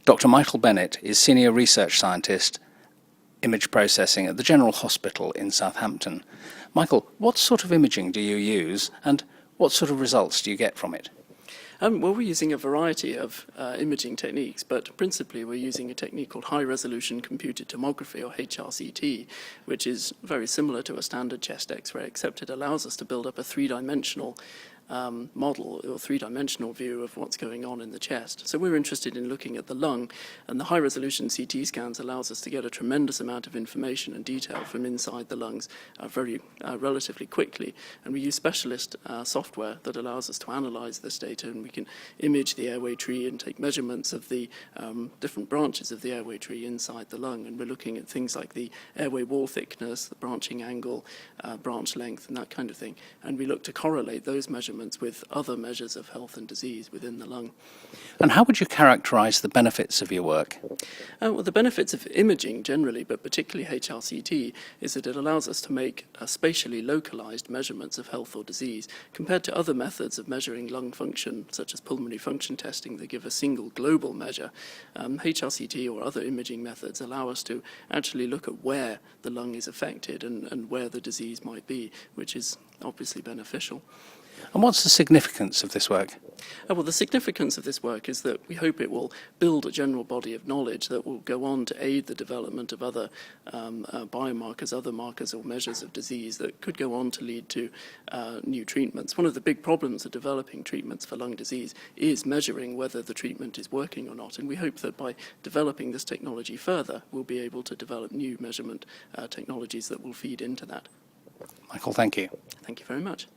Dr. Michael Bennett is Senior Research Scientist, Image Processing at the General Hospital in Southampton. Michael, what sort of imaging do you use and what sort of results do you get from it? Well, we're using a variety of imaging techniques, but principally we're using a technique called high-resolution computed tomography, or HRCT, which is very similar to a standard chest X-ray, except it allows us to build up a three-dimensional model or three-dimensional view of what's going on in the chest. So we're interested in looking at the lung, and the high-resolution CT scans allows us to get a tremendous amount of information and detail from inside the lungs very relatively quickly. And we use specialist software that allows us to analyze this data, and we can image the airway tree and take measurements of the different branches of the airway tree inside the lung. And we're looking at things like the airway wall thickness, the branching angle, branch length, and that kind of thing. And we look to correlate those measurements with other measures of health and disease within the lung. And how would you characterize the benefits of your work? Well, the benefits of imaging generally, but particularly HRCT, is that it allows us to make spatially localized measurements of health or disease compared to other methods of measuring lung function, such as pulmonary function testing, that give a single global measure. HRCT or other imaging methods allow us to actually look at where the lung is affected and where the disease might be, which is obviously beneficial. And what's the significance of this work? Well, the significance of this work is that we hope it will build a general body of knowledge that will go on to aid the development of other biomarkers, other markers or measures of disease that could go on to lead to new treatments. One of the big problems of developing treatments for lung disease is measuring whether the treatment is working or not, and we hope that by developing this technology further, we'll be able to develop new measurement technologies that will feed into that. Michael, thank you. Thank you very much.